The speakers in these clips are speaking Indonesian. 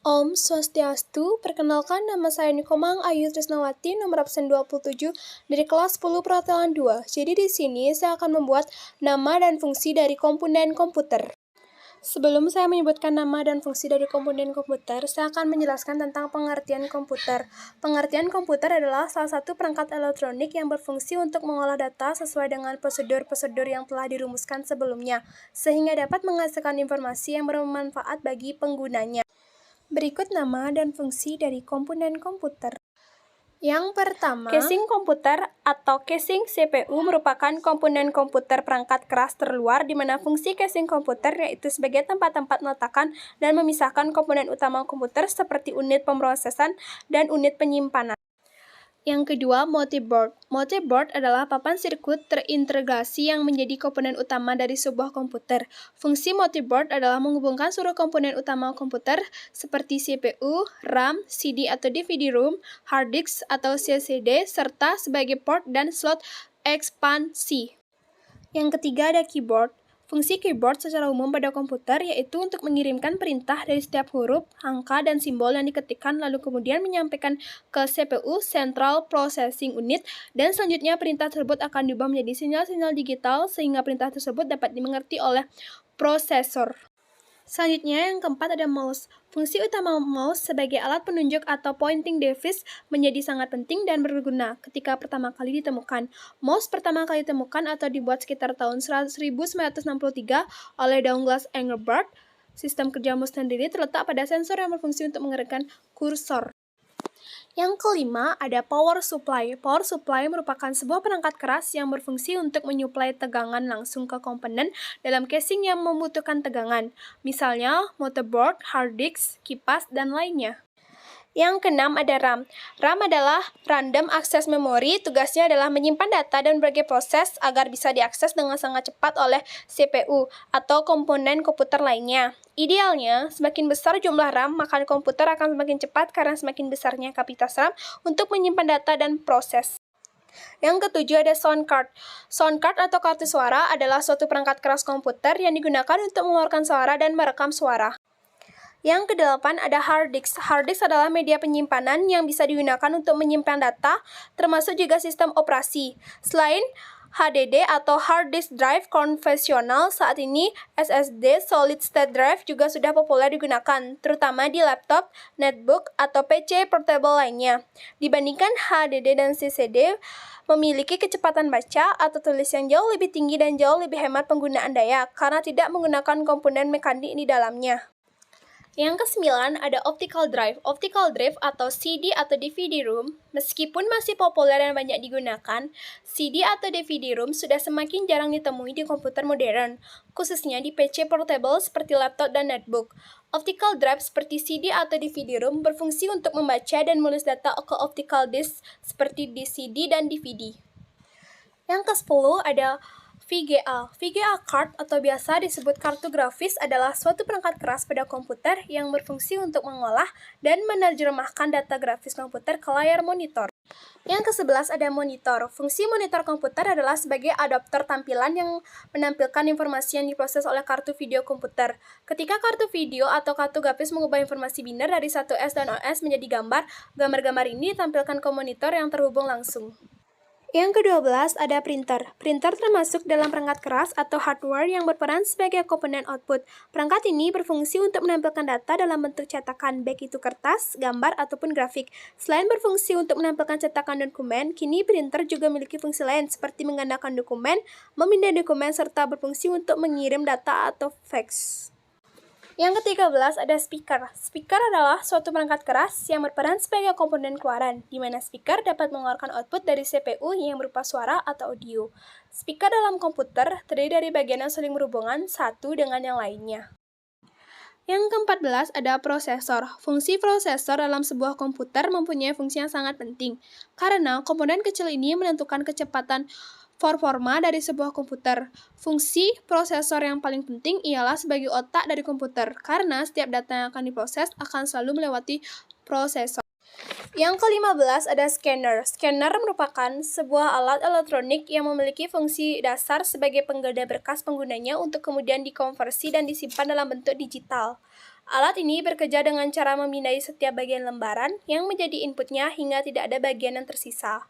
Om Swastiastu, perkenalkan nama saya Nikomang Ayu Trisnawati, nomor absen 27 dari kelas 10 perhotelan 2. Jadi di sini saya akan membuat nama dan fungsi dari komponen komputer. Sebelum saya menyebutkan nama dan fungsi dari komponen komputer, saya akan menjelaskan tentang pengertian komputer. Pengertian komputer adalah salah satu perangkat elektronik yang berfungsi untuk mengolah data sesuai dengan prosedur-prosedur yang telah dirumuskan sebelumnya, sehingga dapat menghasilkan informasi yang bermanfaat bagi penggunanya. Berikut nama dan fungsi dari komponen komputer. Yang pertama, casing komputer atau casing CPU merupakan komponen komputer perangkat keras terluar di mana fungsi casing komputer yaitu sebagai tempat-tempat meletakkan dan memisahkan komponen utama komputer seperti unit pemrosesan dan unit penyimpanan. Yang kedua, multiboard. Multiboard adalah papan sirkuit terintegrasi yang menjadi komponen utama dari sebuah komputer. Fungsi multiboard adalah menghubungkan seluruh komponen utama komputer seperti CPU, RAM, CD atau DVD-ROM, hard disk atau CCD, serta sebagai port dan slot ekspansi. Yang ketiga ada keyboard. Fungsi keyboard secara umum pada komputer yaitu untuk mengirimkan perintah dari setiap huruf, angka, dan simbol yang diketikkan lalu kemudian menyampaikan ke CPU, Central Processing Unit, dan selanjutnya perintah tersebut akan diubah menjadi sinyal-sinyal digital sehingga perintah tersebut dapat dimengerti oleh prosesor. Selanjutnya, yang keempat ada mouse. Fungsi utama mouse sebagai alat penunjuk atau pointing device menjadi sangat penting dan berguna ketika pertama kali ditemukan. Mouse pertama kali ditemukan atau dibuat sekitar tahun 1963 oleh Douglas Engelbart. Sistem kerja mouse sendiri terletak pada sensor yang berfungsi untuk menggerakkan kursor. Yang kelima, ada power supply. Power supply merupakan sebuah perangkat keras yang berfungsi untuk menyuplai tegangan langsung ke komponen dalam casing yang membutuhkan tegangan. Misalnya, motherboard, hard disk, kipas, dan lainnya. Yang keenam ada RAM. RAM adalah Random Access Memory. Tugasnya adalah menyimpan data dan berbagai proses agar bisa diakses dengan sangat cepat oleh CPU atau komponen komputer lainnya. Idealnya, semakin besar jumlah RAM, maka komputer akan semakin cepat karena semakin besarnya kapasitas RAM untuk menyimpan data dan proses. Yang ketujuh ada sound card. Sound card atau kartu suara adalah suatu perangkat keras komputer yang digunakan untuk mengeluarkan suara dan merekam suara. Yang kedelapan ada hard disk. Hard disk adalah media penyimpanan yang bisa digunakan untuk menyimpan data, termasuk juga sistem operasi. Selain HDD atau hard disk drive konvensional, saat ini SSD solid state drive juga sudah populer digunakan, terutama di laptop, netbook, atau PC portable lainnya. Dibandingkan HDD dan CCD, memiliki kecepatan baca atau tulis yang jauh lebih tinggi dan jauh lebih hemat penggunaan daya karena tidak menggunakan komponen mekanik di dalamnya. Yang kesembilan ada optical drive. Optical drive atau CD atau DVD-ROM, meskipun masih populer dan banyak digunakan, CD atau DVD-ROM sudah semakin jarang ditemui di komputer modern, khususnya di PC portable seperti laptop dan netbook. Optical drive seperti CD atau DVD-ROM berfungsi untuk membaca dan menulis data ke optical disk seperti di CD dan DVD. Yang ke-10 ada VGA. VGA card atau biasa disebut kartu grafis adalah suatu perangkat keras pada komputer yang berfungsi untuk mengolah dan menerjemahkan data grafis komputer ke layar monitor. Yang ke-11 ada monitor. Fungsi monitor komputer adalah sebagai adapter tampilan yang menampilkan informasi yang diproses oleh kartu video komputer. Ketika kartu video atau kartu grafis mengubah informasi biner dari 1S dan 0S menjadi gambar, gambar-gambar ini ditampilkan ke monitor yang terhubung langsung. Yang ke-12 ada printer. Printer termasuk dalam perangkat keras atau hardware yang berperan sebagai komponen output. Perangkat ini berfungsi untuk menampilkan data dalam bentuk cetakan, baik itu kertas, gambar, ataupun grafik. Selain berfungsi untuk menampilkan cetakan dokumen, kini printer juga memiliki fungsi lain seperti menggandakan dokumen, memindah dokumen, serta berfungsi untuk mengirim data atau fax. Yang ke-13 ada speaker. Speaker adalah suatu perangkat keras yang berperan sebagai komponen keluaran, di mana speaker dapat mengeluarkan output dari CPU yang berupa suara atau audio. Speaker dalam komputer terdiri dari bagian yang saling berhubungan satu dengan yang lainnya. Yang ke-14 ada prosesor. Fungsi prosesor dalam sebuah komputer mempunyai fungsi yang sangat penting, karena komponen kecil ini menentukan kecepatan performa dari sebuah komputer. Fungsi prosesor yang paling penting ialah sebagai otak dari komputer, karena setiap data yang akan diproses akan selalu melewati prosesor. Yang ke-15 ada scanner. Scanner merupakan sebuah alat elektronik yang memiliki fungsi dasar sebagai penggeledah berkas penggunanya untuk kemudian dikonversi dan disimpan dalam bentuk digital. Alat ini bekerja dengan cara memindai setiap bagian lembaran yang menjadi inputnya hingga tidak ada bagian yang tersisa.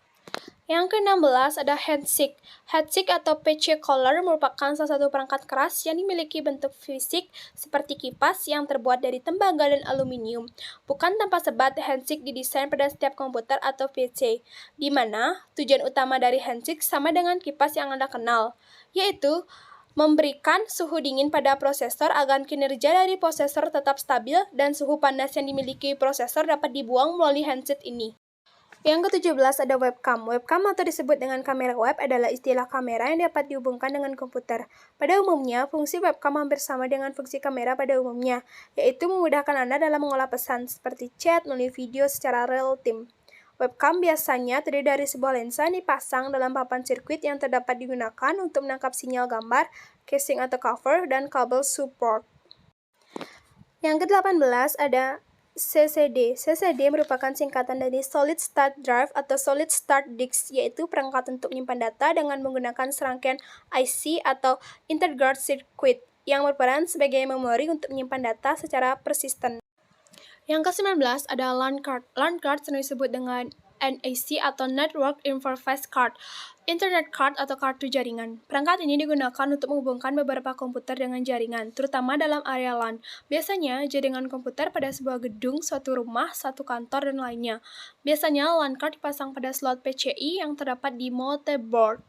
Yang ke-16 ada headsick. Headsick atau PC collar merupakan salah satu perangkat keras yang memiliki bentuk fisik seperti kipas yang terbuat dari tembaga dan aluminium. Bukan tanpa sebab, headsick didesain pada setiap komputer atau PC, di mana tujuan utama dari headsick sama dengan kipas yang Anda kenal, yaitu memberikan suhu dingin pada prosesor agar kinerja dari prosesor tetap stabil dan suhu panas yang dimiliki prosesor dapat dibuang melalui handset ini. Yang ke-17 ada webcam. Webcam atau disebut dengan kamera web adalah istilah kamera yang dapat dihubungkan dengan komputer. Pada umumnya, fungsi webcam hampir sama dengan fungsi kamera pada umumnya, yaitu memudahkan Anda dalam mengolah pesan, seperti chat melalui video secara real time. Webcam biasanya terdiri dari sebuah lensa yang dipasang dalam papan sirkuit yang terdapat digunakan untuk menangkap sinyal gambar, casing atau cover, dan kabel support. Yang ke-18 ada CCD. CCD merupakan singkatan dari Solid State Drive atau Solid State Disk, yaitu perangkat untuk menyimpan data dengan menggunakan serangkaian IC atau Integrated Circuit yang berperan sebagai memori untuk menyimpan data secara persisten. Yang ke-19 ada LAN card. LAN card sering disebut dengan NIC atau Network Interface Card, Internet Card atau kartu jaringan. Perangkat ini digunakan untuk menghubungkan beberapa komputer dengan jaringan, terutama dalam area LAN. Biasanya, jaringan komputer pada sebuah gedung, suatu rumah, satu kantor, dan lainnya. Biasanya, LAN card dipasang pada slot PCI yang terdapat di motherboard.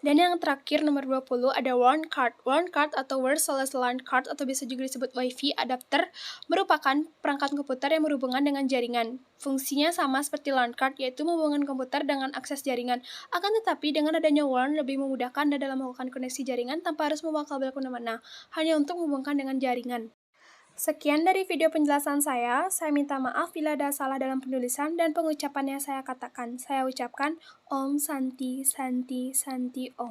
Dan yang terakhir, nomor 20, ada WAN card. WAN card atau Wireless LAN card atau bisa juga disebut Wi-Fi adapter merupakan perangkat komputer yang berhubungan dengan jaringan. Fungsinya sama seperti LAN card, yaitu menghubungkan komputer dengan akses jaringan. Akan tetapi, dengan adanya WAN lebih memudahkan Anda dalam melakukan koneksi jaringan tanpa harus membawa kabel kemana-mana, hanya untuk menghubungkan dengan jaringan. Sekian dari video penjelasan saya minta maaf bila ada salah dalam penulisan dan pengucapan yang saya katakan. Saya ucapkan Om Santi Santi Santi Om.